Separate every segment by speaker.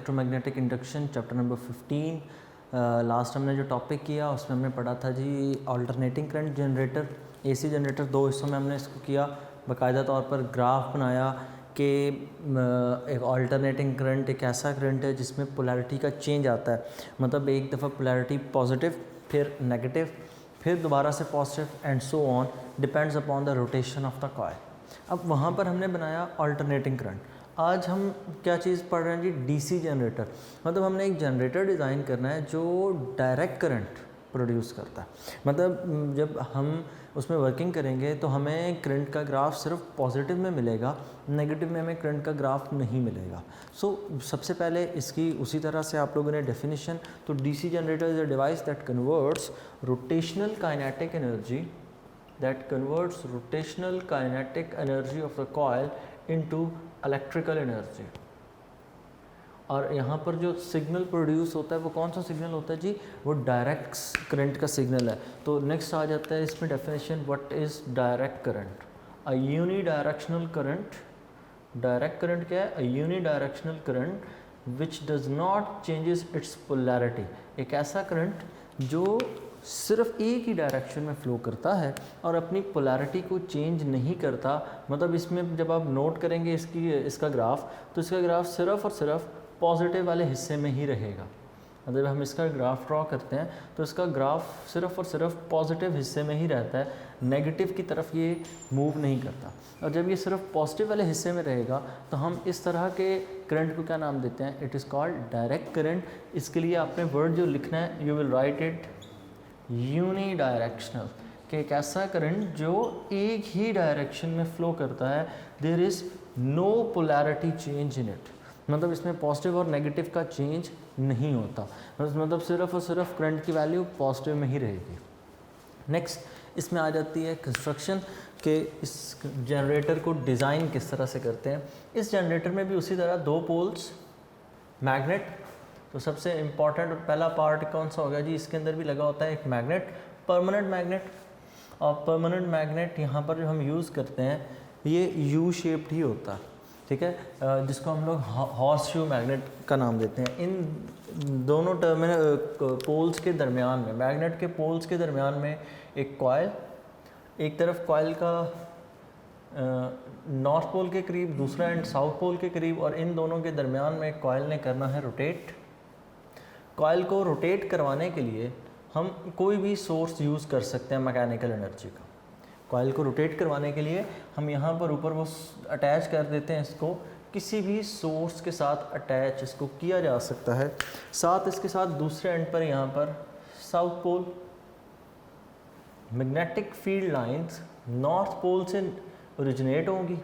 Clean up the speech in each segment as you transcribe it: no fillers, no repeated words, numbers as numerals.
Speaker 1: Electromagnetic induction chapter number 15। Last हमने जो topic किया उसमें हमने पढ़ा था जी alternating current generator, AC generator. दो हिस्सों में हमने इसको किया, बाकायदा तौर पर ग्राफ बनाया कि एक अल्टरनेटिंग करंट एक ऐसा करंट है जिसमें पोलैरिटी का चेंज आता है, मतलब एक दफ़ा पोलैरिटी पॉजिटिव, फिर नेगेटिव, फिर दोबारा से positive and so on, depends upon the rotation of the coil. अब वहाँ पर हमने बनाया अल्टरनेटिंग करंट। आज हम क्या चीज़ पढ़ रहे हैं जी, डीसी जनरेटर। मतलब हमने एक जनरेटर डिज़ाइन करना है जो डायरेक्ट करंट प्रोड्यूस करता है। मतलब जब हम उसमें वर्किंग करेंगे तो हमें करंट का ग्राफ सिर्फ पॉजिटिव में मिलेगा, नेगेटिव में हमें करंट का ग्राफ नहीं मिलेगा। सबसे पहले इसकी उसी तरह से आप लोगों ने डेफिनेशन, तो DC generator is a device that converts rotational kinetic energy of the coil into electrical energy। और यहाँ पर जो सिग्नल प्रोड्यूस होता है वो कौन सा सिग्नल होता है जी, वो डायरेक्ट करंट का सिग्नल है। तो नेक्स्ट आ जाता है इसमें definition, what is direct current? A unidirectional current. Direct current क्या है? A unidirectional current which does not changes its polarity. एक ऐसा करंट जो सिर्फ एक ही डायरेक्शन में फ़्लो करता है और अपनी पोलैरिटी को चेंज नहीं करता। मतलब इसमें जब आप नोट करेंगे इसका ग्राफ, तो इसका ग्राफ सिर्फ और सिर्फ पॉजिटिव वाले हिस्से में ही रहेगा। मतलब हम इसका ग्राफ ड्रॉ करते हैं तो इसका ग्राफ सिर्फ और सिर्फ पॉजिटिव हिस्से में ही रहता है, नेगेटिव की तरफ ये मूव नहीं करता। और जब ये सिर्फ पॉजिटिव वाले हिस्से में रहेगा तो हम इस तरह के करंट को क्या नाम देते हैं? It is called direct current. इसके लिए आपने वर्ड जो लिखना है, you will write it unidirectional, कि एक ऐसा करंट जो एक ही डायरेक्शन में फ़्लो करता है, there is no polarity change in it. मतलब इसमें पॉजिटिव और नेगेटिव का चेंज नहीं होता, मतलब सिर्फ और सिर्फ करंट की वैल्यू पॉजिटिव में ही रहेगी। नेक्स्ट इसमें आ जाती है कंस्ट्रक्शन, के इस जनरेटर को डिज़ाइन किस तरह से करते हैं। इस जनरेटर में भी उसी तरह दो पोल्स, मैग्नेट। तो सबसे इम्पॉर्टेंट और पहला पार्ट कौन सा हो गया जी, इसके अंदर भी लगा होता है एक मैग्नेट, परमानेंट मैग्नेट। और परमानेंट मैग्नेट यहाँ पर जो हम यूज़ करते हैं ये यू शेप्ड ही होता है, ठीक है, जिसको हम लोग हॉर्स शू मैग्नेट का नाम देते हैं। इन दोनों टर्मिनल पोल्स के दरमियान में, मैग्नेट के पोल्स के दरमियान में एक कॉइल, एक तरफ कॉइल का नॉर्थ पोल के करीब, दूसरा एंड साउथ पोल के करीब, और इन दोनों के दरमियान में कॉइल ने करना है रोटेट। कॉइल को रोटेट करवाने के लिए हम कोई भी सोर्स यूज़ कर सकते हैं मैकेनिकल एनर्जी का। कॉइल को रोटेट करवाने के लिए हम यहाँ पर ऊपर वो अटैच कर देते हैं, इसको किसी भी सोर्स के साथ अटैच इसको किया जा सकता है। साथ इसके साथ दूसरे एंड पर यहाँ पर south pole, magnetic field lines north pole से ओरिजिनेट होंगी,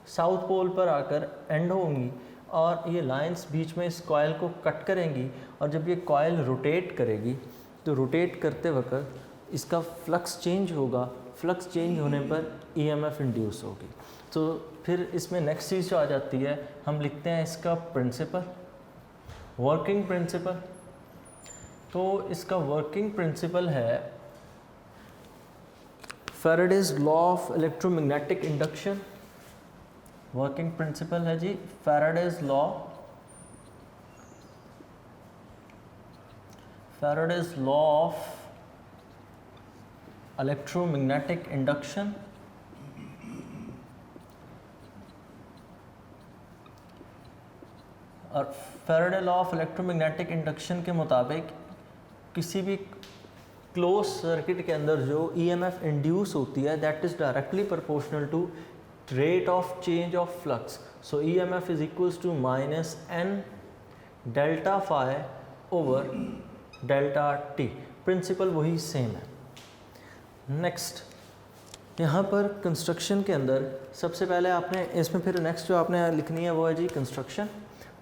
Speaker 1: साउथ पोल पर आकर एंड होंगी, और ये लाइंस बीच में इस कॉइल को कट करेंगी। और जब ये कॉइल रोटेट करेगी तो रोटेट करते वक्त इसका फ्लक्स चेंज होगा, फ्लक्स चेंज होने पर ईएमएफ इंड्यूस होगी। तो फिर इसमें नेक्स्ट चीज़ जो आ जाती है, हम लिखते हैं इसका प्रिंसिपल, वर्किंग प्रिंसिपल। तो इसका वर्किंग प्रिंसिपल है Faraday's law of electromagnetic induction. Working principle है जी Faraday's law of electromagnetic induction. और Faraday law of electromagnetic induction के मुताबिक किसी भी क्लोज सर्किट के अंदर जो ईएमएफ इंड्यूस होती है, that is directly proportional to rate of change of flux. So EMF is equals to minus n delta phi over delta t। Principle वही सेम है। नेक्स्ट यहाँ पर कंस्ट्रक्शन के अंदर सबसे पहले आपने इसमें फिर नेक्स्ट जो आपने लिखनी है वो है जी कंस्ट्रक्शन।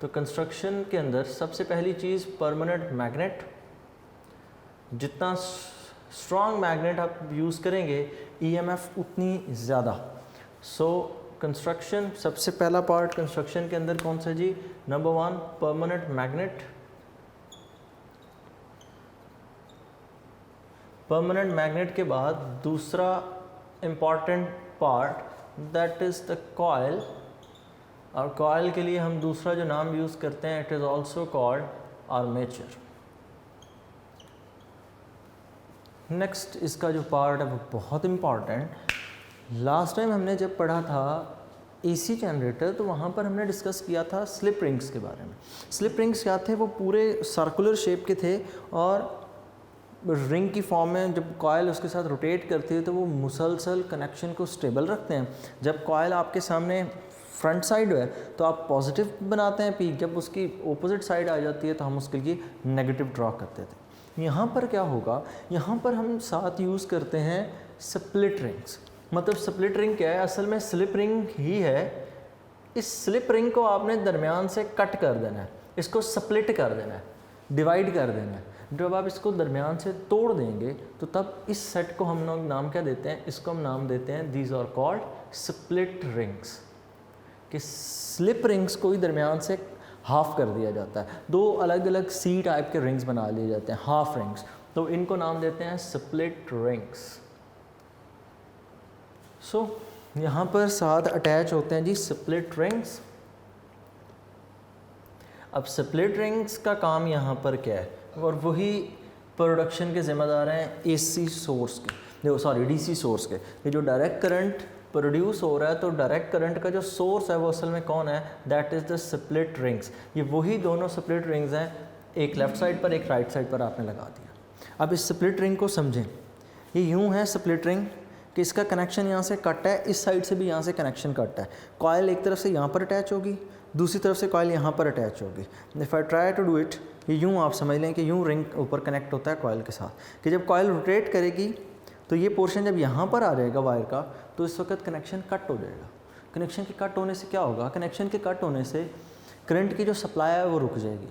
Speaker 1: तो कंस्ट्रक्शन के अंदर सबसे पहली चीज़ परमानेंट मैग्नेट। जितना स्ट्रॉन्ग मैग्नेट आप यूज़ करेंगे ईएमएफ उतनी ज़्यादा। सो कंस्ट्रक्शन, सबसे पहला पार्ट कंस्ट्रक्शन के अंदर कौन सा जी, number 1 permanent magnet. Permanent magnet के बाद दूसरा important part that is the coil और कॉयल के लिए हम दूसरा जो नाम यूज़ करते हैं, it is also called armature. Next इसका जो पार्ट है वो बहुत इम्पॉर्टेंट, लास्ट टाइम हमने जब पढ़ा था एसी जनरेटर तो वहाँ पर हमने डिस्कस किया था स्लिप रिंग्स के बारे में। स्लिप रिंग्स क्या थे, वो पूरे सर्कुलर शेप के थे और रिंग की फॉर्म में जब कॉयल उसके साथ रोटेट करती है तो वो मुसलसल कनेक्शन को स्टेबल रखते हैं। जब कॉयल आपके सामने फ्रंट साइड है तो आप पॉजिटिव बनाते हैं पीक, जब उसकी ऑपोजिट साइड आ जाती है तो हम उसके लिए नेगेटिव ड्रॉ करते थे। यहाँ पर क्या होगा, यहाँ पर हम साथ यूज़ करते हैं स्प्लिट रिंग्स। मतलब स्प्लिट रिंग क्या है, असल में स्लिप रिंग ही है। इस स्लिप रिंग को आपने दरमियान से कट कर देना है, इसको स्प्लिट कर देना है, डिवाइड कर देना है। जब आप इसको दरमियान से तोड़ देंगे तो तब इस सेट को हम लोग नाम क्या देते हैं, इसको हम नाम देते हैं these are called split rings. कि स्लिप रिंग्स को ही दरमियान से हाफ कर दिया जाता है, दो अलग अलग सी टाइप के रिंग्स बना लिए जाते हैं, हाफ रिंग्स, तो इनको नाम देते हैं स्प्लिट रिंग्स। सो यहाँ पर साथ अटैच होते हैं जी स्प्लिट रिंग्स। अब स्प्लिट रिंग्स का काम यहाँ पर क्या है, और वही प्रोडक्शन के ज़िम्मेदार हैं एसी सोर्स के, देखो सॉरी डीसी सोर्स के। ये जो डायरेक्ट करंट प्रोड्यूस हो रहा है तो डायरेक्ट करंट का जो सोर्स है वो असल में कौन है, that is the split rings. ये वही दोनों स्प्लिट रिंग्स हैं, एक लेफ़्ट साइड पर एक राइट साइड पर आपने लगा दिया। अब इस स्प्लिट रिंग को समझें, ये यूँ है स्प्लिट रिंग कि इसका कनेक्शन यहाँ से कट है, इस साइड से भी यहाँ से कनेक्शन कट है। कॉयल एक तरफ से यहाँ पर अटैच होगी, दूसरी तरफ से कॉयल यहाँ पर अटैच होगी। If I try to do it, ये यूँ आप समझ लें कि यूँ रिंग ऊपर कनेक्ट होता है कॉयल के साथ, कि जब कॉयल रोटेट करेगी तो ये पोर्शन जब यहाँ पर आ जाएगा वायर का तो इस वक्त कनेक्शन कट हो जाएगा। कनेक्शन के कट होने से क्या होगा, कनेक्शन के कट होने से करंट की जो सप्लाई है वो रुक जाएगी,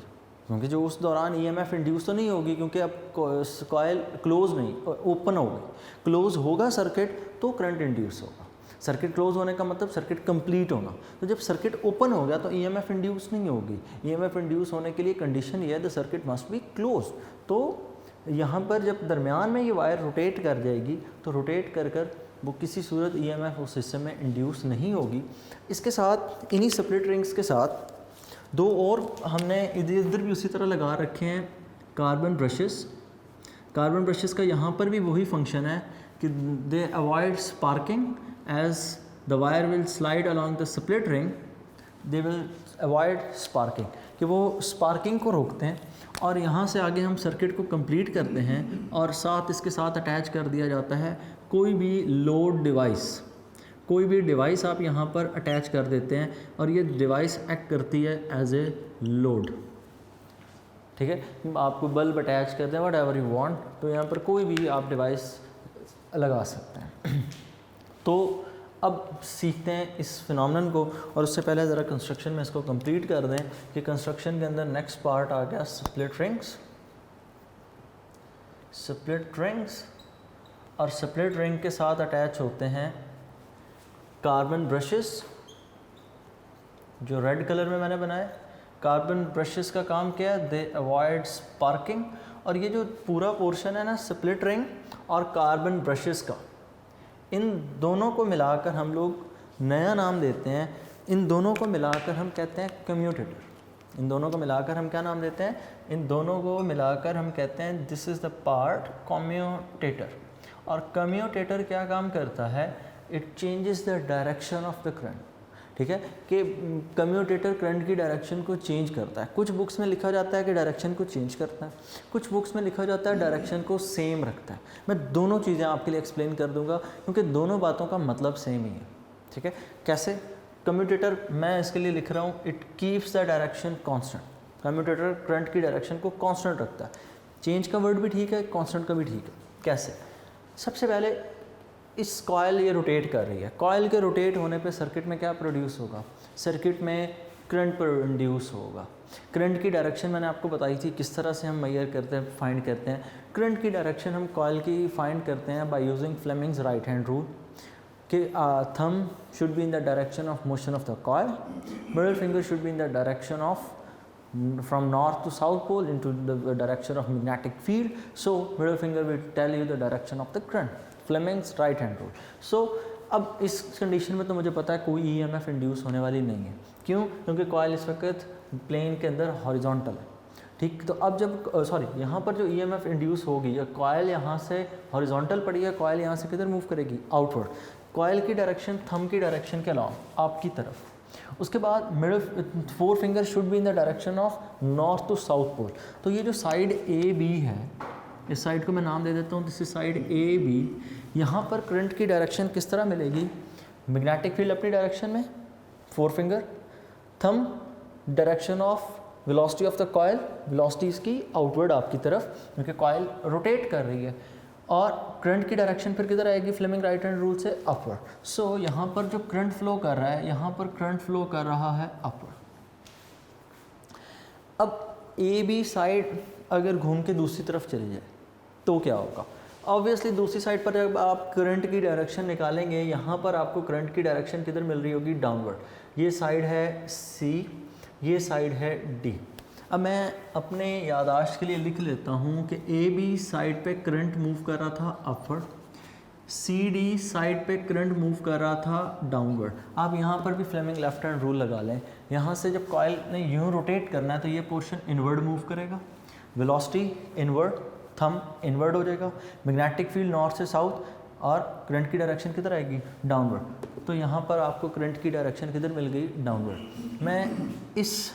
Speaker 1: क्योंकि जो उस दौरान ईएमएफ इंड्यूस तो नहीं होगी, क्योंकि अब कॉयल क्लोज नहीं ओपन होगी। क्लोज होगा सर्किट तो करंट इंड्यूस होगा। सर्किट क्लोज होने का मतलब सर्किट कंप्लीट होना। तो जब सर्किट ओपन हो गया तो ईएमएफ इंड्यूस नहीं होगी। ईएमएफ इंड्यूस होने के लिए कंडीशन ये है the circuit must be close. तो यहाँ पर जब दरमियान में ये वायर रोटेट कर जाएगी तो रोटेट कर कर वो किसी सूरत ईएमएफ उस सिस्टम में इंड्यूस नहीं होगी। इसके साथ इन्हीं स्प्लिट रिंग्स के साथ दो और हमने इधर भी उसी तरह लगा रखे हैं कार्बन ब्रशेस। कार्बन ब्रशेस का यहाँ पर भी वही फंक्शन है कि they avoid sparking as the wire will slide along the split ring, they will avoid sparking, कि वो स्पार्किंग को रोकते हैं। और यहाँ से आगे हम सर्किट को कंप्लीट करते हैं और साथ इसके साथ अटैच कर दिया जाता है कोई भी लोड डिवाइस। कोई भी डिवाइस आप यहाँ पर अटैच कर देते हैं और ये डिवाइस एक्ट करती है एज ए लोड। ठीक है, आपको बल्ब अटैच करते हैं वट एवर यू वांट, तो यहाँ पर कोई भी आप डिवाइस लगा सकते हैं। तो अब सीखते हैं इस फिनोमेनन को, और उससे पहले ज़रा कंस्ट्रक्शन में इसको कंप्लीट कर दें कि कंस्ट्रक्शन के अंदर नेक्स्ट पार्ट आ गया स्प्लिट रिंग्स। स्प्लिट रिंग्स और स्प्लिट रिंग के साथ अटैच होते हैं कार्बन ब्रशेस, जो रेड कलर में मैंने बनाए। कार्बन ब्रशेस का काम क्या है, दे अवॉइड स्पार्किंग। और ये जो पूरा पोर्शन है ना स्प्लिट रिंग और कार्बन ब्रशेस का, इन दोनों को मिलाकर हम लोग नया नाम देते हैं। इन दोनों को मिलाकर हम कहते हैं कम्यूटेटर। इन दोनों को मिलाकर हम क्या नाम देते हैं, इन दोनों को मिलाकर हम कहते हैं this is the part commutator. और कम्यूटेटर क्या काम करता है, it changes the direction of the current. ठीक है, कि कम्यूटेटर करंट की डायरेक्शन को चेंज करता है। कुछ बुक्स में लिखा जाता है कि डायरेक्शन को चेंज करता है, कुछ बुक्स में लिखा जाता है डायरेक्शन को सेम रखता है। मैं दोनों चीज़ें आपके लिए एक्सप्लेन कर दूंगा क्योंकि दोनों बातों का मतलब सेम ही है। ठीक है, कैसे कम्यूटेटर मैं इसके लिए लिख रहा हूँ, it keeps the direction constant. Commutator current की डायरेक्शन को कांस्टेंट रखता है। चेंज का वर्ड भी ठीक है, कांस्टेंट का भी ठीक है। कैसे, सबसे पहले इस कॉयल ये रोटेट कर रही है, कॉयल के रोटेट होने पे सर्किट में क्या प्रोड्यूस होगा, सर्किट में करंट प्रोड्यूस होगा। करंट की डायरेक्शन मैंने आपको बताई थी किस तरह से हम मेजर करते हैं, फाइंड करते हैं। करंट की डायरेक्शन हम कॉयल की फाइंड करते हैं by using Fleming's right hand rule, कि thumb should be in the direction of motion of the coil, middle finger should be in the direction of from north to south pole into the direction of magnetic field. So middle finger will tell you the direction of the current. Fleming's right hand rule. So अब इस condition में तो मुझे पता है कोई EMF induce होने वाली नहीं है। क्यों? क्योंकि कॉइल इस वक्त प्लेन के अंदर हॉरिजॉन्टल है, ठीक। तो अब जब यहाँ पर जो ईएमएफ इंड्यूस होगी, या कॉइल यहाँ से हॉरिजॉन्टल पड़ी है, कॉइल यहाँ से किधर मूव करेगी? आउटवर्ड। कॉइल की डायरेक्शन थंब की डायरेक्शन के अलावा आपकी तरफ। उसके बाद middle 4 finger should be in the direction of north to south pole. तो ये जो साइड ए बी है, इस साइड को मैं नाम दे देता हूँ, this is side A B. यहाँ पर करंट की डायरेक्शन किस तरह मिलेगी? मैग्नेटिक फील्ड अपनी डायरेक्शन में, 4 finger, thumb direction of velocity of the coil, velocity इसकी आउटवर्ड आपकी तरफ, क्योंकि कॉइल रोटेट कर रही है। और करंट की डायरेक्शन फिर किधर आएगी? फ्लेमिंग राइट हैंड रूल से अपवर्ड। सो यहाँ पर जो करंट फ्लो कर रहा है, यहाँ पर करंट फ्लो कर रहा है अपवर्ड। अब ए बी साइड अगर घूम के दूसरी तरफ चली जाए तो क्या होगा? ऑब्वियसली दूसरी साइड पर जब आप करंट की डायरेक्शन निकालेंगे, यहाँ पर आपको करंट की डायरेक्शन किधर मिल रही होगी? डाउनवर्ड। ये साइड है सी, ये साइड है डी। अब मैं अपने याददाश्त के लिए लिख लेता हूँ कि ए बी साइड पे करंट मूव कर रहा था अपवर्ड, सी डी साइड पे करंट मूव कर रहा था डाउनवर्ड। आप यहाँ पर भी फ्लेमिंग लेफ्ट हैंड रूल लगा लें। यहाँ से जब कॉइल ने यूँ रोटेट करना है तो ये पोर्शन इनवर्ड मूव करेगा, वेलोसिटी इनवर्ड, थंब इनवर्ड हो जाएगा, मैग्नेटिक फील्ड नॉर्थ से साउथ, और करंट की डायरेक्शन किधर आएगी? डाउनवर्ड। तो यहाँ पर आपको करंट की डायरेक्शन किधर मिल गई? डाउनवर्ड। मैं इस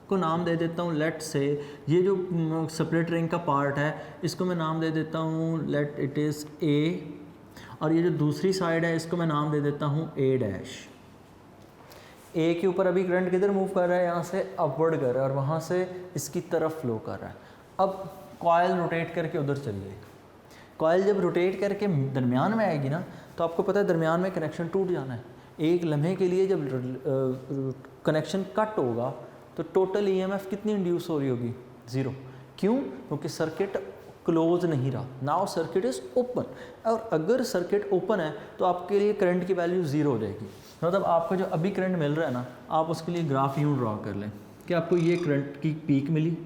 Speaker 1: को नाम दे देता हूँ, लेट से ये जो सेपरेट रिंग का पार्ट है इसको मैं नाम दे देता हूँ, लेट इट इज़ ए, और ये जो दूसरी साइड है इसको मैं नाम दे देता हूँ ए डैश। ए के ऊपर अभी करंट किधर मूव कर रहा है? यहाँ से अपवर्ड कर रहा है, और वहाँ से इसकी तरफ फ्लो कर रहा है। अब कॉइल रोटेट करके उधर चली गई। कॉइल जब रोटेट करके दरमियान में आएगी ना, तो आपको पता है दरमियान में कनेक्शन टूट जाना है। एक लम्हे के लिए जब कनेक्शन कट होगा तो टोटल ईएमएफ कितनी इंड्यूस हो रही होगी? 0। क्यों? क्योंकि सर्किट क्लोज नहीं रहा, नाउ सर्किट इज़ ओपन। और अगर सर्किट ओपन है तो आपके लिए करंट की वैल्यू 0 हो जाएगी। मतलब आपको जो अभी करंट मिल रहा है ना, आप उसके लिए ग्राफ यूँ ड्रॉ कर लें कि आपको ये करंट की पीक मिली,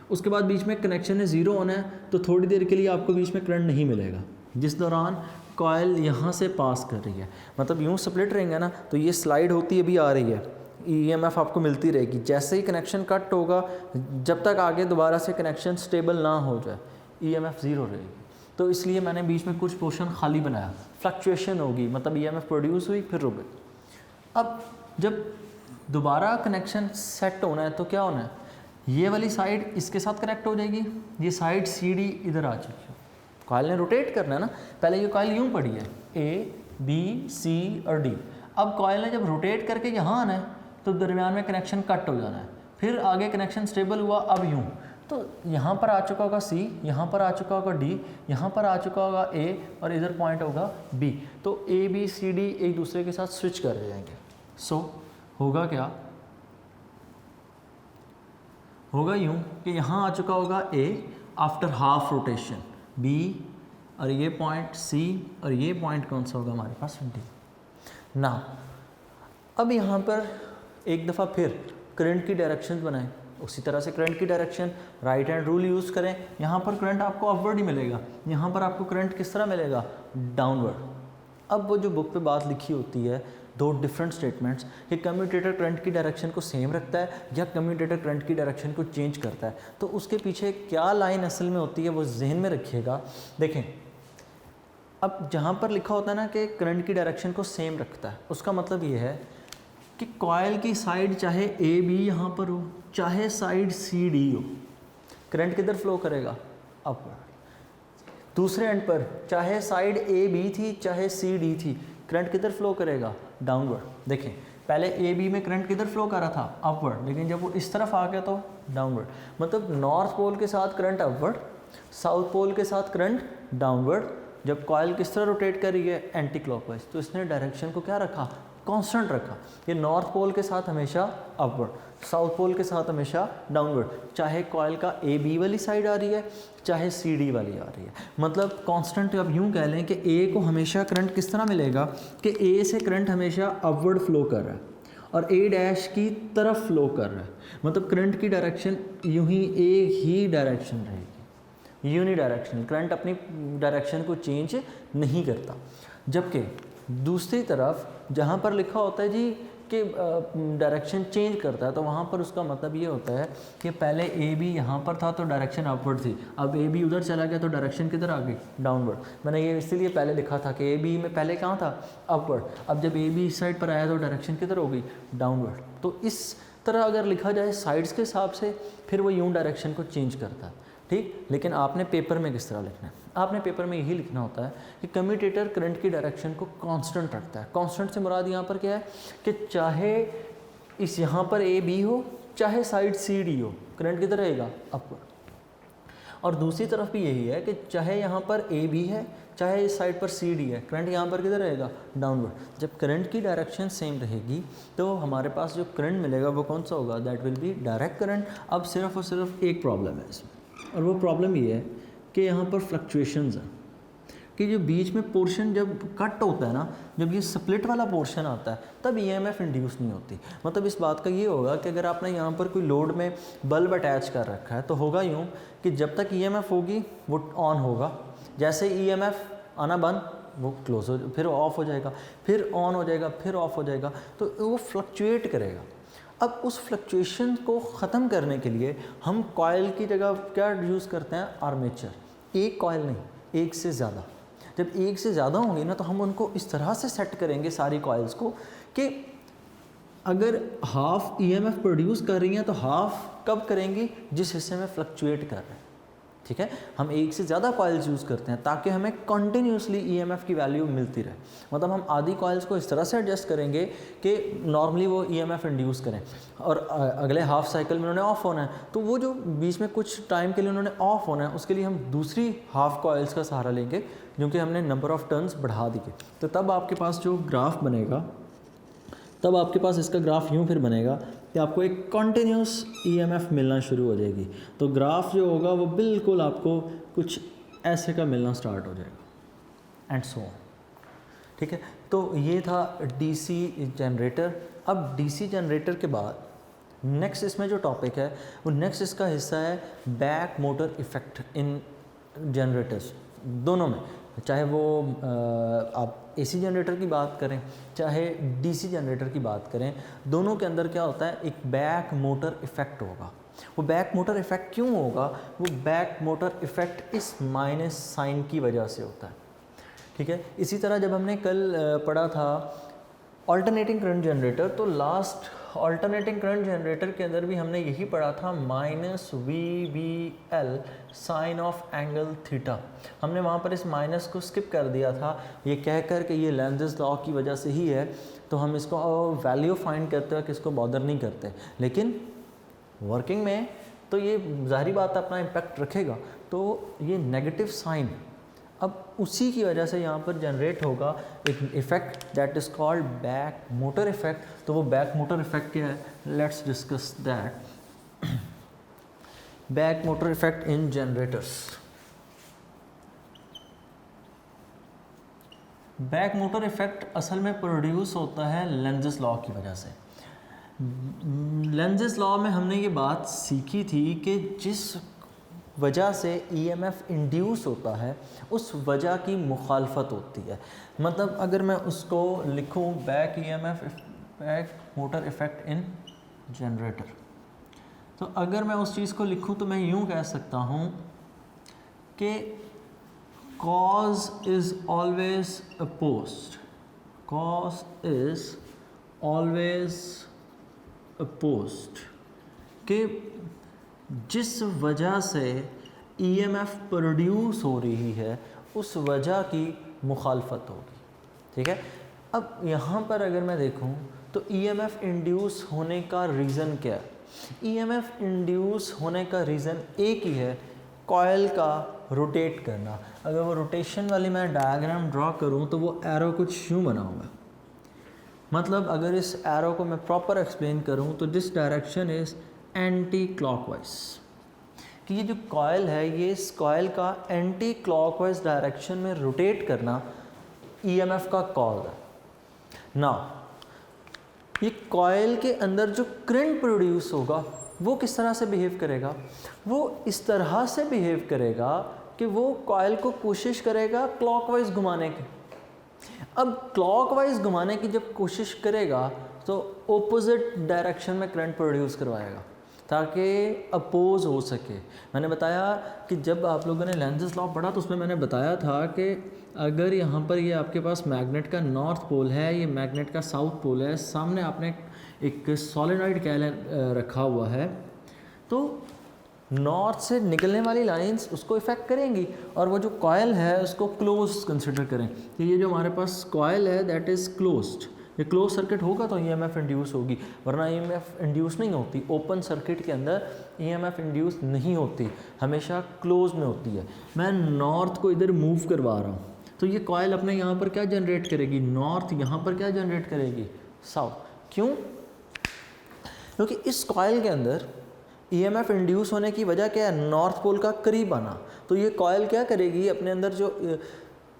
Speaker 1: उसके बाद बीच में कनेक्शन है 0 होना है, तो थोड़ी देर के लिए आपको बीच में करंट नहीं मिलेगा, जिस दौरान कॉइल यहाँ से पास कर रही है। मतलब यूँ स्प्लिट रिंग है ना, तो ये स्लाइड होती अभी आ रही है, ईएमएफ आपको मिलती रहेगी। जैसे ही कनेक्शन कट होगा, जब तक आगे दोबारा से कनेक्शन स्टेबल ना हो जाए, ईएमएफ 0 रहेगी। तो इसलिए मैंने बीच में कुछ पोर्शन खाली बनाया, फ्लक्चुएशन होगी, मतलब ईएमएफ प्रोड्यूस हुई फिर रुक गई। अब जब दोबारा कनेक्शन सेट होना है तो क्या होना है? ये वाली साइड इसके साथ कनेक्ट हो जाएगी, ये साइड सी डी इधर आ चुकी है। कॉइल ने रोटेट करना है ना, पहले ये कॉइल यूँ पड़ी है, ए बी सी और डी। अब कॉइल ने जब रोटेट करके यहाँ आना है तो दरमियान में कनेक्शन कट हो जाना है, फिर आगे कनेक्शन स्टेबल हुआ, अब यूँ, तो यहाँ पर आ चुका होगा सी, यहाँ पर आ चुका होगा डी, यहाँ पर आ चुका होगा ए, और इधर पॉइंट होगा बी। तो ए बी सी डी एक दूसरे के साथ स्विच कर जाएंगे। सो होगा क्या? होगा यूँ कि यहाँ आ चुका होगा A after half rotation, B, और ये पॉइंट सी, और ये पॉइंट कौन सा होगा हमारे पास? डी। ना अब यहाँ पर एक दफ़ा फिर करंट की डायरेक्शन बनाएं, उसी तरह से करंट की direction right hand rule use करें। यहाँ पर करंट आपको अपवर्ड ही मिलेगा, यहाँ पर आपको करंट किस तरह मिलेगा? डाउनवर्ड। अब वो जो बुक पे बात लिखी होती है, 2 डिफरेंट स्टेटमेंट्स, कि कम्यूटेटर करंट की डायरेक्शन को सेम रखता है या कम्यूटेटर करंट की डायरेक्शन को चेंज करता है, तो उसके पीछे क्या लाइन असल में होती है वो जहन में रखिएगा। देखें, अब जहाँ पर लिखा होता है ना कि करंट की डायरेक्शन को सेम रखता है, उसका मतलब ये है कि कॉइल की साइड चाहे ए बी यहाँ पर हो, चाहे साइड सी डी हो, करंट किधर फ्लो करेगा? अपवर्ड। दूसरे एंड पर चाहे साइड ए बी थी चाहे सी डी थी, करंट किधर फ्लो करेगा? डाउनवर्ड। देखें, पहले ए बी में करंट किधर फ्लो कर रहा था? अपवर्ड, लेकिन जब वो इस तरफ आ गया तो डाउनवर्ड। मतलब नॉर्थ पोल के साथ करंट अपवर्ड, साउथ पोल के साथ करंट डाउनवर्ड। जब कॉइल किस तरह रोटेट कर रही है? Anti clockwise. तो इसने डायरेक्शन को क्या रखा? कांस्टेंट रखा। ये नॉर्थ पोल के साथ हमेशा अपवर्ड, साउथ पोल के साथ हमेशा डाउनवर्ड, चाहे कॉइल का ए बी वाली साइड आ रही है चाहे सी डी वाली आ रही है। मतलब कांस्टेंट अब यूँ कह लें कि ए को हमेशा करंट किस तरह मिलेगा कि ए से करंट हमेशा अपवर्ड फ्लो कर रहा है और ए डैश की तरफ फ्लो कर रहा है। मतलब करंट की डायरेक्शन यूँ ही एक ही डायरेक्शन रहेगी, यूनी डायरेक्शनल। करंट अपनी डायरेक्शन को चेंज नहीं करता। जबकि दूसरी तरफ जहाँ पर लिखा होता है जी कि डायरेक्शन चेंज करता है, तो वहाँ पर उसका मतलब ये होता है कि पहले ए बी यहाँ पर था तो डायरेक्शन अपवर्ड थी, अब ए बी उधर चला गया तो डायरेक्शन किधर आ गई, डाउनवर्ड। मैंने ये इसीलिए पहले लिखा था कि ए बी में पहले कहाँ था, अपवर्ड, अब जब ए बी इस साइड पर आया तो डायरेक्शन किधर हो गई, डाउनवर्ड। तो इस तरह अगर लिखा जाए साइड्स के हिसाब से, फिर वो यूँ डायरेक्शन को चेंज करता है, ठीक। लेकिन आपने पेपर में किस तरह लिखना है, आपने पेपर में यही लिखना होता है कि कम्यूटेटर करंट की डायरेक्शन को कांस्टेंट रखता है। कांस्टेंट से मुराद यहाँ पर क्या है कि चाहे इस यहाँ पर ए बी हो, चाहे साइड सी डी हो, करंट किधर रहेगा, अपवर्ड। और दूसरी तरफ भी यही है कि चाहे यहाँ पर ए बी है, चाहे इस साइड पर सी डी है, करंट यहाँ पर किधर रहेगा, डाउनवर्ड। जब करंट की डायरेक्शन सेम रहेगी तो हमारे पास जो करंट मिलेगा वो कौन सा होगा, that will be direct current. अब सिर्फ और सिर्फ एक प्रॉब्लम है इसमें, और वो प्रॉब्लम ये है कि यहाँ पर फ्लक्चुएशंस हैं कि जो बीच में पोर्शन जब कट होता है ना, जब ये स्प्लिट वाला पोर्शन आता है तब ईएमएफ इंड्यूस नहीं होती। मतलब इस बात का ये होगा कि अगर आपने यहाँ पर कोई लोड में बल्ब अटैच कर रखा है तो होगा यूँ कि जब तक ईएमएफ होगी वो ऑन होगा, जैसे ईएमएफ आना बंद वो क्लोज हो, फिर ऑफ हो जाएगा, फिर ऑन हो जाएगा, फिर ऑफ हो जाएगा, तो वो फ्लक्चुएट करेगा। अब उस फ्लक्चुएशन को ख़त्म करने के लिए हम कॉयल की जगह क्या यूज़ करते हैं, आर्मेचर। एक कॉयल नहीं, एक से ज़्यादा। जब एक से ज़्यादा होंगी ना तो हम उनको इस तरह से सेट करेंगे सारी कॉइल्स को कि अगर हाफ ईएमएफ प्रोड्यूस कर रही हैं तो हाफ कब करेंगी, जिस हिस्से में फ्लक्चुएट कर रहे हैं, ठीक है। हम एक से ज़्यादा कॉइल्स यूज़ करते हैं ताकि हमें कंटिन्यूसली ईएमएफ की वैल्यू मिलती रहे। मतलब हम आधी कॉइल्स को इस तरह से एडजस्ट करेंगे कि नॉर्मली वो ईएमएफ इंड्यूस करें, और अगले हाफ साइकिल में उन्होंने ऑफ होना है, तो वो जो बीच में कुछ टाइम के लिए उन्होंने ऑफ होना है उसके लिए हम दूसरी हाफ कॉइल्स का सहारा लेंगे क्योंकि हमने नंबर ऑफ़ टर्न्स बढ़ा दिए। तो तब आपके पास जो ग्राफ बनेगा, तब आपके पास इसका ग्राफ यूँ फिर बनेगा कि आपको एक कंटिन्यूस ईएमएफ मिलना शुरू हो जाएगी। तो ग्राफ जो होगा वो बिल्कुल आपको कुछ ऐसे का मिलना स्टार्ट हो जाएगा एंड सो ऑन, ठीक है। तो ये था डीसी जनरेटर। अब डीसी जनरेटर के बाद नेक्स्ट इसमें जो टॉपिक है वो नेक्स्ट इसका हिस्सा है back motor effect in generators, दोनों में, चाहे वो आप एसी जनरेटर की बात करें चाहे डीसी जनरेटर की बात करें, दोनों के अंदर क्या होता है, एक बैक मोटर इफ़ेक्ट होगा। वो बैक मोटर इफ़ेक्ट क्यों होगा, वो बैक मोटर इफ़ेक्ट इस माइनस साइन की वजह से होता है, ठीक है। इसी तरह जब हमने कल पढ़ा था ऑल्टरनेटिंग करंट जनरेटर, तो लास्ट ऑल्टरनेटिंग करंट जनरेटर के अंदर भी हमने यही पढ़ा था minus VBL sine of angle theta. हमने वहाँ पर इस माइनस को स्किप कर दिया था ये कहकर कि ये लेंज़ेस लॉ की वजह से ही है, तो हम इसको वैल्यू फाइंड करते हुए इसको बॉदर नहीं करते, लेकिन वर्किंग में तो ये ज़ाहिरी बात अपना इम्पैक्ट रखेगा। तो ये नेगेटिव साइन अब उसी की वजह से यहाँ पर जनरेट होगा एक effect that is called back motor effect. तो वो बैक मोटर इफ़ेक्ट क्या है, let's discuss that. Back motor effect in generators. Back motor effect असल में प्रोड्यूस होता है लेंज़ेस लॉ की वजह से। लेंज़ेस लॉ में हमने ये बात सीखी थी कि जिस वजह से ईएमएफ इंड्यूस होता है उस वजह की मुखालफत होती है। मतलब अगर मैं उसको लिखूं back EMF back motor effect in generator, तो अगर मैं उस चीज़ को लिखूं तो मैं यूं कह सकता हूं कि cause is always opposed, cause is always opposed, कि जिस वजह से ईएमएफ प्रोड्यूस हो रही है उस वजह की मुखालफत होगी, ठीक है। अब यहाँ पर अगर मैं देखूँ तो ईएमएफ इंड्यूस होने का रीज़न क्या है, ईएमएफ इंड्यूस होने का रीज़न एक ही है, कॉयल का रोटेट करना। अगर वो रोटेशन वाली मैं डायग्राम ड्रॉ करूँ तो वो एरो कुछ यूँ बना होगा। मतलब अगर इस एरो को मैं प्रॉपर एक्सप्लेन करूँ तो this direction is anti clockwise, कि ये जो कॉयल है ये इस कॉयल का एंटी क्लॉकवाइज डायरेक्शन में रोटेट करना ईएमएफ का कॉज है ना। ये कॉयल के अंदर जो करंट प्रोड्यूस होगा वो किस तरह से बिहेव करेगा, वो इस तरह से बिहेव करेगा कि वो कॉयल को कोशिश करेगा क्लॉकवाइज घुमाने की, अब क्लॉकवाइज घुमाने की जब कोशिश करेगा तो ऑपोजिट डायरेक्शन में करंट प्रोड्यूस करवाएगा ताकि अपोज हो सके। मैंने बताया कि जब आप लोगों ने लेंज़ेस लॉ पढ़ा तो उसमें मैंने बताया था कि अगर यहाँ पर ये आपके पास मैग्नेट का नॉर्थ पोल है, ये मैग्नेट का साउथ पोल है, सामने आपने एक सॉलिनॉइड कॉइल रखा हुआ है, तो नॉर्थ से निकलने वाली लाइंस उसको इफ़ेक्ट करेंगी और वो जो कॉइल है उसको क्लोज कंसिडर करें। तो ये जो हमारे पास कॉइल है दैट इज़ क्लोज्ड, ये क्लोज सर्किट होगा तो ईएमएफ इंड्यूस होगी, वरना ईएमएफ इंड्यूस नहीं होती। ओपन सर्किट के अंदर ईएमएफ इंड्यूस नहीं होती, हमेशा क्लोज में होती है। मैं नॉर्थ को इधर मूव करवा रहा हूँ तो ये कॉइल अपने यहाँ पर क्या जनरेट करेगी, नॉर्थ, यहाँ पर क्या जनरेट करेगी, साउथ। क्यों? क्योंकि इस कॉइल के अंदर ईएमएफ इंड्यूस होने की वजह क्या है, नॉर्थ पोल का करीब आना। तो ये कॉइल क्या करेगी, अपने अंदर जो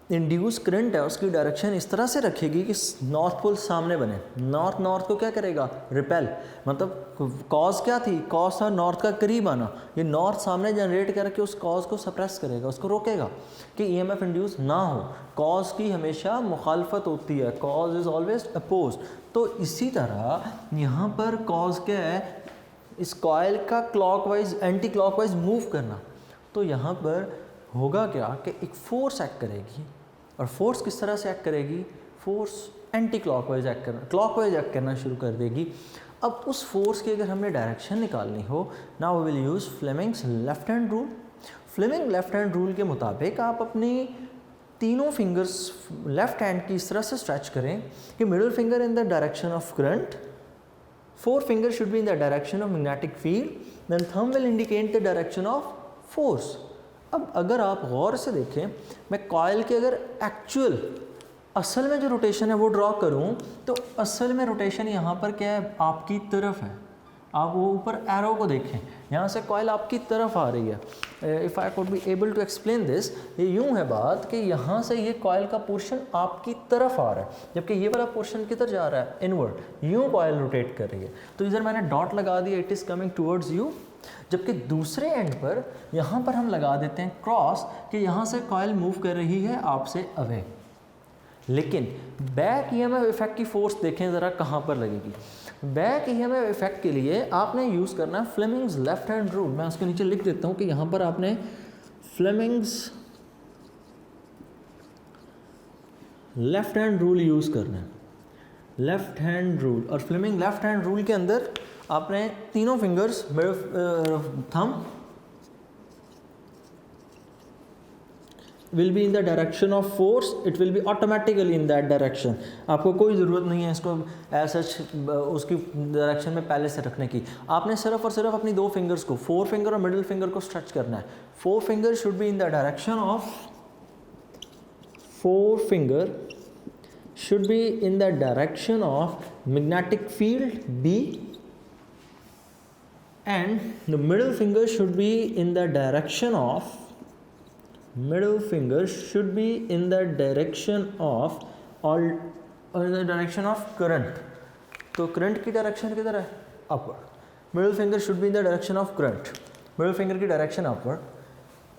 Speaker 1: इंड्यूस करंट है उसकी डायरेक्शन इस तरह से रखेगी कि नॉर्थ पोल सामने बने। नॉर्थ को क्या करेगा, रिपेल, मतलब कॉज क्या थी, कॉज था नॉर्थ का करीब आना, ये नॉर्थ सामने जनरेट करके उस कॉज को सप्रेस करेगा, उसको रोकेगा कि ईएमएफ इंड्यूस ना हो। कॉज की हमेशा मुखालफत होती है, कॉज इज़ ऑलवेज अपोज। तो इसी तरह यहाँ पर कॉज क्या है, इस कॉइल का क्लॉकवाइज एंटी क्लॉकवाइज मूव करना। तो यहाँ पर होगा क्या कि एक फोर्स एक्ट करेगी, और फोर्स किस तरह से एक्ट करेगी, फोर्स एंटी क्लॉकवाइज एक्ट करना, क्लॉकवाइज एक्ट करना शुरू कर देगी। अब उस फोर्स की अगर हमने डायरेक्शन निकालनी हो, now we will use Fleming's left hand rule. Fleming left hand rule के मुताबिक आप अपनी तीनों फिंगर्स लेफ्ट हैंड की इस तरह से स्ट्रेच करें कि middle finger in the direction of current, forefinger should be in the direction of magnetic field, then thumb will indicate the direction of force। अब अगर आप गौर से देखें, मैं कॉइल के अगर एक्चुअल असल में जो रोटेशन है वो ड्रॉ करूं तो असल में रोटेशन यहाँ पर क्या है, आपकी तरफ है। आप वो ऊपर एरो को देखें, यहाँ से कॉइल आपकी तरफ आ रही है। If I could be able to explain this, ये यूँ है बात कि यहाँ से ये कॉइल का पोर्शन आपकी तरफ आ रहा है, जबकि ये वाला पोर्शन किधर जा रहा है, इनवर्ड, यूँ कॉइल रोटेट कर रही है। तो इधर मैंने डॉट लगा दिया, it is coming towards you. जबकि दूसरे एंड पर यहाँ पर हम लगा देते हैं क्रॉस कि यहाँ से कॉइल मूव कर रही है आपसे अवे। लेकिन बैक ईएमएफ इफेक्ट की फोर्स देखें ज़रा कहाँ पर लगेगी। बैक ईएमएफ इफेक्ट के लिए आपने यूज़ करना है फ्लेमिंग्स लेफ्ट हैंड रूल। मैं उसके नीचे लिख देता हूँ कि यहाँ पर आपने Fleming's left hand rule use करना है, लेफ्ट हैंड रूल। और फ्लेमिंग लेफ्ट हैंड रूल के अंदर आपने तीनों fingers, thumb will be in the direction of force, it will be automatically in that direction। आपको कोई ज़रूरत नहीं है इसको ऐसा उसकी डायरेक्शन में पहले से रखने की। आपने सिर्फ और सिर्फ अपनी दो फिंगर्स को, फोर फिंगर और मिडिल फिंगर को स्ट्रेच करना है। Four finger should be in the direction of, four finger should be in the direction of magnetic field B, and the middle finger should be in the direction of, middle finger should be in the direction of all, or in the direction of current। तो current की direction किधर है, upward. Middle finger should be in the direction of current, middle finger की direction upward.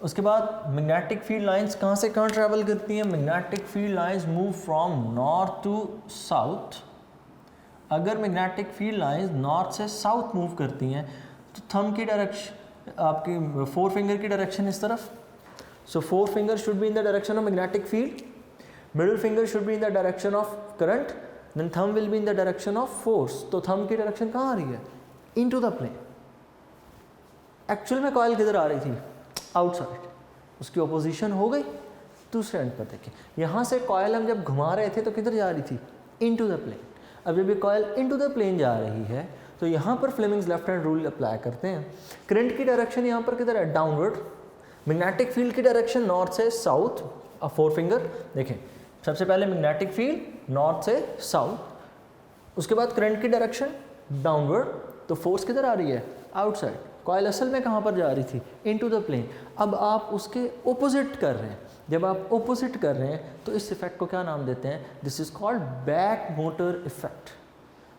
Speaker 1: उसके बाद magnetic field lines कहाँ से कहाँ ट्रैवल करती हैं, magnetic field lines move from north to south. अगर मैग्नेटिक फील्ड लाइंस नॉर्थ से साउथ मूव करती हैं तो थंब की डायरेक्शन, आपकी फोर फिंगर की डायरेक्शन इस तरफ। So four fingers should be in the direction of magnetic field, middle finger should be in the direction of current, then thumb will be in the direction of force। तो thumb की direction कहाँ आ रही है, into the plane। Actual में coil किधर आ रही थी, outside, उसकी ऑपोजिशन हो गई दूसरे एंड पर। देखें यहाँ से कॉइल हम जब घुमा रहे थे तो किधर जा रही थी, into the plane। अब जब ये कॉइल into the plane जा रही है तो यहाँ पर Fleming's left hand rule apply करते हैं। करंट की डायरेक्शन यहाँ पर किधर है, डाउनवर्ड। मैग्नेटिक फील्ड की डायरेक्शन नॉर्थ से साउथ। अब फोर फिंगर देखें, सबसे पहले मैग्नेटिक फील्ड नॉर्थ से साउथ, उसके बाद करंट की डायरेक्शन डाउनवर्ड। तो फोर्स किधर आ रही है, आउटसाइड। कॉइल असल में कहाँ पर जा रही थी, इनटू द प्लेन। अब आप उसके ओपोजिट कर रहे हैं। जब आप ओपोजिट कर रहे हैं तो इस इफेक्ट को क्या नाम देते हैं, this is called back motor effect.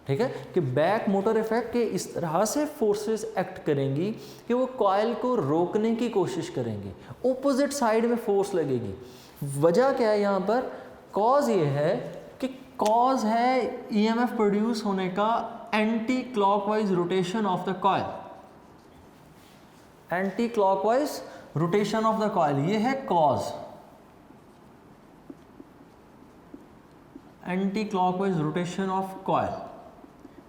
Speaker 1: ठीक है, कि बैक मोटर इफेक्ट के इस तरह से फोर्सेस एक्ट करेंगी कि वो कॉइल को रोकने की कोशिश करेंगी, ओपोजिट साइड में फोर्स लगेगी। वजह क्या है, यहाँ पर कॉज ये है कि कॉज है ईएमएफ प्रोड्यूस होने का anti clockwise rotation of the coil, anti clockwise rotation of the coil, ये है cause, anti clockwise rotation of coil,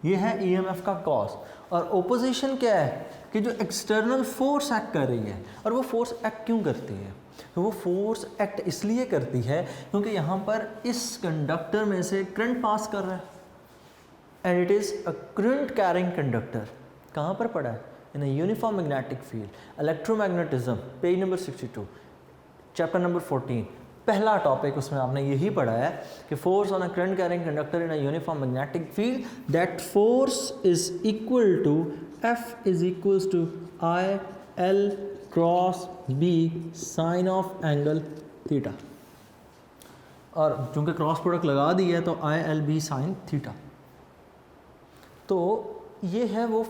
Speaker 1: ये है ईएमएफ का कॉज। और ओपोजिशन क्या है कि जो एक्सटर्नल फोर्स एक्ट कर रही है, और वो फोर्स एक्ट क्यों करती है, तो वो फोर्स एक्ट इसलिए करती है क्योंकि यहाँ पर इस कंडक्टर में से करंट पास कर रहा है, and it is a current carrying conductor. कहाँ पर पड़ा है? In a uniform magnetic field, electromagnetism, page number 62, chapter number 14, पहला टॉपिक उसमें आपने यही पढ़ा है कि force on a current carrying conductor in a uniform magnetic field, that force is equal to F is equals to I L cross B sine of angle theta, और चूंकि cross product लगा दी है तो I L B sine theta. तो ये है वो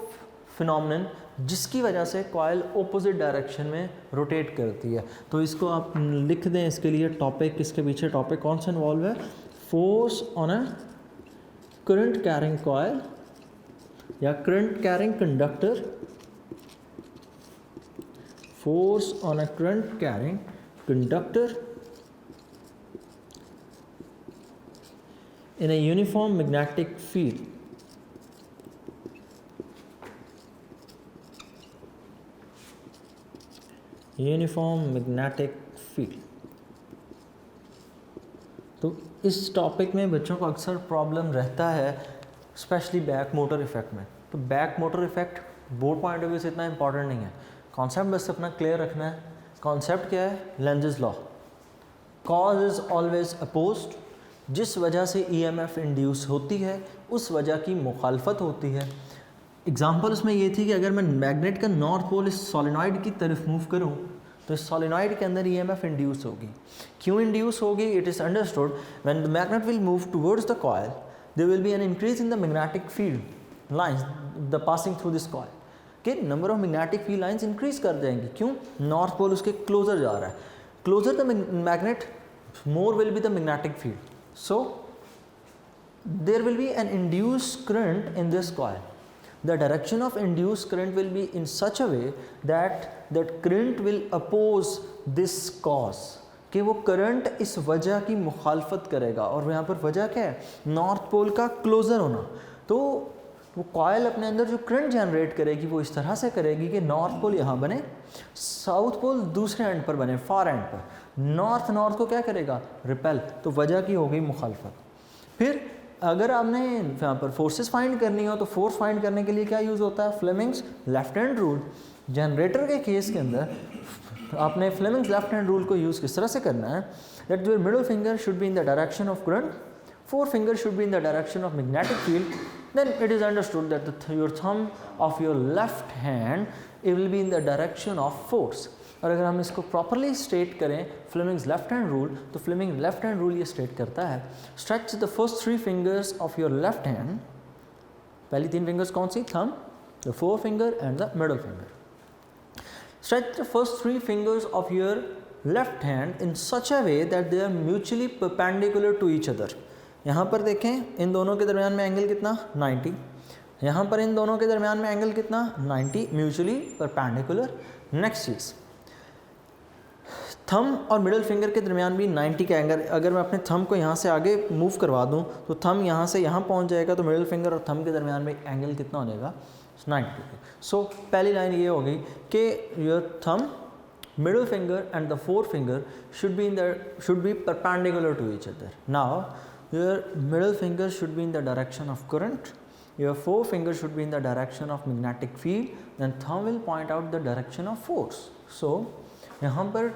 Speaker 1: फिनोमेनन जिसकी वजह से कॉइल ऑपोजिट डायरेक्शन में रोटेट करती है। तो इसको आप लिख दें, इसके लिए टॉपिक, इसके पीछे टॉपिक कौन सा इन्वॉल्व है? Force on a current carrying coil या current carrying conductor, force on a current carrying conductor in a uniform magnetic field, uniform magnetic field. तो इस टॉपिक में बच्चों को अक्सर प्रॉब्लम रहता है, स्पेशली बैक मोटर इफेक्ट में। तो back motor effect board point of view से इतना इंपॉर्टेंट नहीं है, कॉन्सेप्ट बस अपना क्लियर रखना है। कॉन्सेप्ट क्या है? Lenz's law, cause is always opposed, जिस वजह से ईएमएफ इंड्यूस होती है उस वजह की मुखालफत होती है। एग्जांपल उसमें ये थी कि अगर मैं मैग्नेट का नॉर्थ पोल इस सोलेनॉइड की तरफ मूव करूं तो इस सोलेनॉइड के अंदर ईएमएफ इंड्यूस होगी। क्यों इंड्यूस होगी? It is understood when the magnet will move towards the coil there will be an increase in the magnetic field lines the passing through this coil, कि number of magnetic field lines increase कर जाएंगी। क्यों? North pole उसके closure जा रहा है, closer the magnet more will be the magnetic field, so there will be an induced current in this coil. The direction of induced current will be in such a way that that current will oppose this cause, कि वो current इस वजह की मुखालफत करेगा। और यहाँ पर वजह क्या है? नॉर्थ पोल का क्लोजर होना। तो वो कॉयल अपने अंदर जो करंट जनरेट करेगी वो इस तरह से करेगी कि नॉर्थ पोल यहाँ बने, साउथ पोल दूसरे एंड पर बने, फार एंड पर। नॉर्थ को क्या करेगा? रिपेल। तो वजह की हो गई मुखालफत। फिर अगर आपने यहाँ पर फोर्सेस फाइंड करनी हो तो फोर्स फाइंड करने के लिए क्या यूज़ होता है? Fleming's left hand rule. Generator के केस के अंदर आपने फ्लेमिंग्स लेफ्ट हैंड रूल को यूज़ किस तरह से करना है? That your middle finger should be in the direction of current, four finger should be in the direction of magnetic field, then it is understood that your thumb of your left hand it will be in the direction of force। और अगर हम इसको properly state करें Fleming's left hand rule, तो Fleming left hand rule ये state करता है, stretch the first three fingers of your left hand, पहली तीन फिंगर्स कौन सी? Thumb, the forefinger and the middle finger. Stretch the first three fingers of your left hand in such a way that they are mutually perpendicular to each other. यहाँ पर देखें, इन दोनों के दरमियान में एंगल कितना? 90। यहाँ पर इन दोनों के दरमियान में एंगल कितना? 90, म्यूचुअली परपेंडिकुलर। नेक्स्ट चीज़, थंब और मिडिल फिंगर के दरमियान भी 90 का एंगल। अगर मैं अपने थंब को यहाँ से आगे मूव करवा दूँ तो थंब यहाँ से यहाँ पहुँच जाएगा, तो मिडिल फिंगर और थंब के दरमियान में एंगल कितना हो जाएगा? 90। सो पहली लाइन ये होगी कि your thumb, middle finger and the forefinger should be perpendicular to each other. Now your middle finger should be in the direction of current, your forefinger should be in the direction of magnetic field, then thumb will point out the direction of force. So यहाँ पर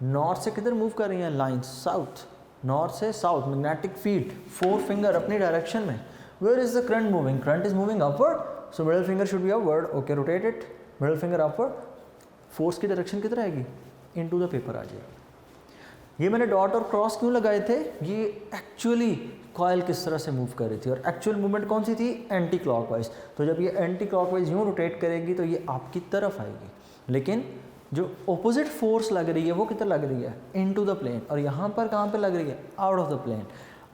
Speaker 1: north से किधर move कर रही हैं lines? South, north से south magnetic field, four finger अपनी direction में। Where is the current moving? Current is moving upward, so middle finger should be upward. Okay, rotate it, middle finger upward, force की direction किधर आएगी? Into the paper आ जाएगी। ये मैंने dot और cross क्यों लगाए थे? ये एक्चुअली कॉइल किस तरह से मूव कर रही थी, और एक्चुअल मूवमेंट कौन सी थी? Anti clockwise. तो जब ये एंटी क्लॉकवाइज यूँ रोटेट करेगी तो ये आपकी तरफ आएगी, लेकिन जो ऑपोजिट फोर्स लग रही है वो किधर लग रही है, इनटू द प्लेन, और यहाँ पर कहाँ पे लग रही है, आउट ऑफ द प्लेन।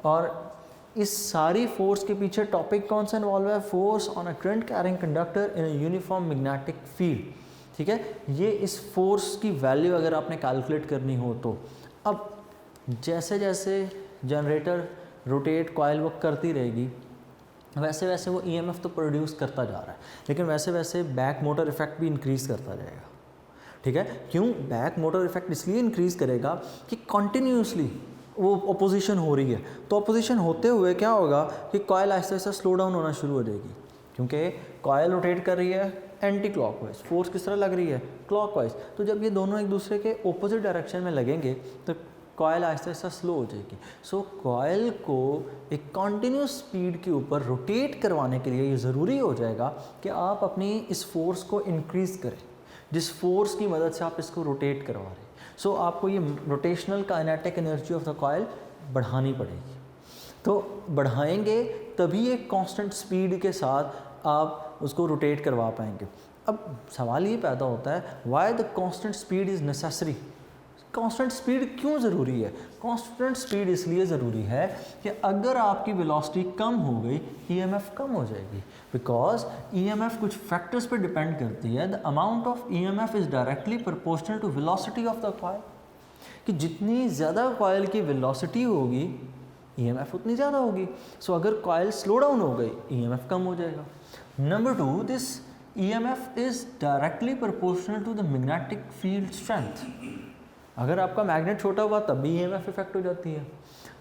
Speaker 1: और इस सारी फोर्स के पीछे टॉपिक कौन सा इन्वॉल्व है, force on a current carrying conductor in a uniform magnetic field. ठीक है, ये इस फोर्स की वैल्यू अगर आपने कैलकुलेट करनी हो तो अब जैसे जैसे जनरेटर रोटेट कॉइल वर्क करती रहेगी वैसे वैसे वो ईएमएफ तो प्रोड्यूस करता जा रहा है, लेकिन वैसे वैसे बैक मोटर इफेक्ट भी इंक्रीज़ करता जाएगा। ठीक है, क्यों बैक मोटर इफेक्ट इसलिए इंक्रीज़ करेगा कि कॉन्टीन्यूसली वो अपोजिशन हो रही है, तो अपोजिशन होते हुए क्या होगा कि coil Aahista Aahista slow down होना शुरू हो जाएगी, क्योंकि कॉइल रोटेट कर रही है एंटी क्लॉकवाइज, फोर्स किस तरह लग रही है, क्लॉकवाइज। तो जब ये दोनों एक दूसरे के ऑपोजिट डायरेक्शन में लगेंगे तो कॉइल आहिस्ता आहिस्ता स्लो हो जाएगी। सो कॉइल को एक कॉन्टीन्यूस स्पीड के ऊपर रोटेट करवाने के लिए ये ज़रूरी हो जाएगा कि आप अपनी इस फोर्स को इंक्रीज़ करें, जिस फोर्स की मदद से आप इसको रोटेट करवा रहे हैं। सो आपको ये rotational kinetic energy of the coil बढ़ानी पड़ेगी। तो बढ़ाएंगे तभी एक कांस्टेंट स्पीड के साथ आप उसको रोटेट करवा पाएंगे। अब सवाल ये पैदा होता है, why the constant speed is necessary. Constant speed क्यों ज़रूरी है? कांस्टेंट स्पीड इसलिए ज़रूरी है कि अगर आपकी वेलोसिटी कम हो गई ईएमएफ कम हो जाएगी, बिकॉज ईएमएफ कुछ फैक्टर्स पे डिपेंड करती है। The amount of EMF is directly proportional to velocity of the coil, कि जितनी ज़्यादा कॉइल की वेलोसिटी होगी ईएमएफ उतनी ज़्यादा होगी। सो अगर कॉइल स्लो डाउन हो गई ईएमएफ कम हो जाएगा। Number 2, this EMF is directly proportional to the magnetic field strength. अगर आपका मैग्नेट छोटा हुआ तब भी ईएमएफ इफेक्ट हो जाती है।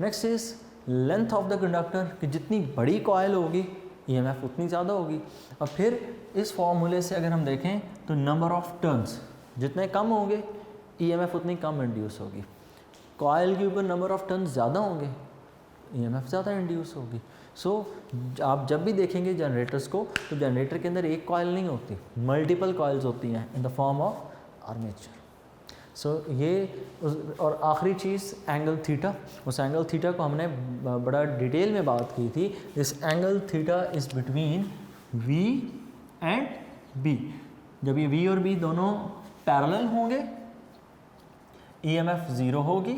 Speaker 1: Next is length of the conductor, कि जितनी बड़ी कॉइल होगी ईएमएफ उतनी ज़्यादा होगी। और फिर इस फॉर्मूले से अगर हम देखें तो नंबर ऑफ टर्न्स जितने कम होंगे ईएमएफ उतनी कम इंड्यूस होगी। कॉइल के ऊपर नंबर ऑफ टर्न्स ज़्यादा होंगे ईएमएफ ज़्यादा इंड्यूस होगी। सो आप जब भी देखेंगे जनरेटर्स को तो जनरेटर के अंदर एक कॉइल नहीं होती, मल्टीपल कॉइल्स होती हैं in the form of armature. So ये और आखिरी चीज़ एंगल थीटा। उस एंगल थीटा को हमने बड़ा डिटेल में बात की थी। This angle theta is between V and B. जब ये वी और बी दोनों पैरेलल होंगे ईएमएफ ज़ीरो होगी,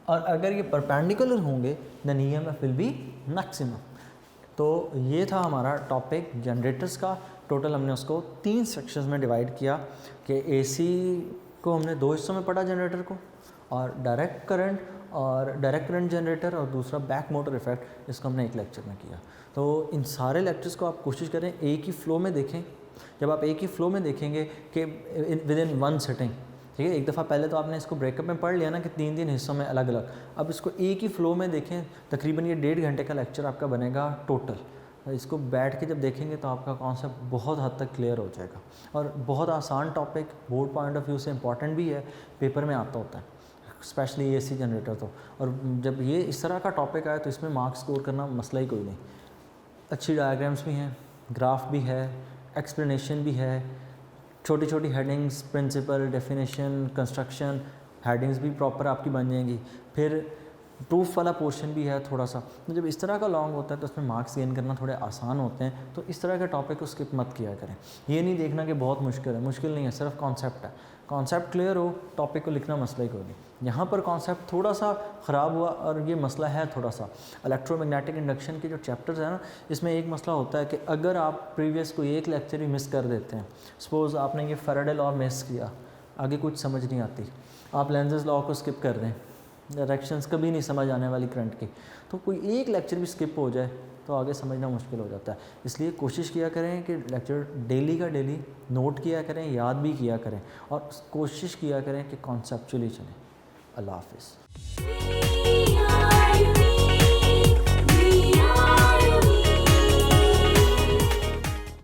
Speaker 1: और अगर ये परपेंडिकुलर होंगे then EMF will be maximum. तो ये था हमारा टॉपिक जनरेटर्स का। टोटल हमने उसको 3 सेक्शंस में डिवाइड किया कि एसी को हमने 2 हिस्सों में पढ़ा जनरेटर को, और डायरेक्ट करंट जनरेटर, और दूसरा बैक मोटर इफेक्ट, इसको हमने एक लेक्चर में किया। तो इन सारे लेक्चर्स को आप कोशिश करें एक ही फ्लो में देखें। जब आप एक ही फ्लो में देखेंगे कि विद इन 1 सिटिंग, ठीक है, एक दफ़ा पहले तो आपने इसको ब्रेकअप में पढ़ लिया ना कि 3 हिस्सों में अलग अलग, अब इसको एक ही फ्लो में देखें। तकरीबन ये 1.5 घंटे का लेक्चर आपका बनेगा टोटल। इसको बैठ के जब देखेंगे तो आपका कॉन्सेप्ट बहुत हद तक क्लियर हो जाएगा, और बहुत आसान topic, board point of view से इम्पॉर्टेंट भी है, पेपर में आता होता है, स्पेशली एसी जनरेटर। तो और जब ये इस तरह का टॉपिक आए तो इसमें मार्क्स स्कोर करना मसला ही कोई नहीं। अच्छी डायग्राम्स भी हैं, ग्राफ भी है, एक्सप्लेनेशन भी है, छोटी छोटी headings, principle, definition, construction, headings भी प्रॉपर आपकी बन जाएंगी। फिर प्रूफ वाला पोर्शन भी है थोड़ा सा। तो जब इस तरह का लॉन्ग होता है तो उसमें मार्क्स गेन करना थोड़े आसान होते हैं। तो इस तरह के टॉपिक को स्किप मत किया करें। ये नहीं देखना कि बहुत मुश्किल है, मुश्किल नहीं है, सिर्फ कॉन्सेप्ट है। कॉन्सेप्ट क्लियर हो, टॉपिक को लिखना मसला ही कोई नहीं। यहाँ पर कॉन्सेप्ट थोड़ा सा ख़राब हुआ, और ये मसला है थोड़ा सा इलेक्ट्रोमैग्नेटिक इंडक्शन के जो चैप्टर्स हैं ना, इसमें एक मसला होता है कि अगर आप प्रीवियस कोई एक लेक्चर ही मिस कर देते हैं, सपोज़ आपने ये फैराडे लॉ मिस किया, आगे कुछ समझ नहीं आती, आप लेंज़ेस लॉ को स्किप कर दें, डायरेक्शंस कभी नहीं समझ आने वाली करंट की, तो कोई एक लेक्चर भी स्किप हो जाए तो आगे समझना मुश्किल हो जाता है। इसलिए कोशिश किया करें कि लेक्चर डेली का डेली नोट किया करें, याद भी किया करें, और कोशिश किया करें कि कॉन्सेप्चुअली चलें। अल्लाह हाफ़िज़।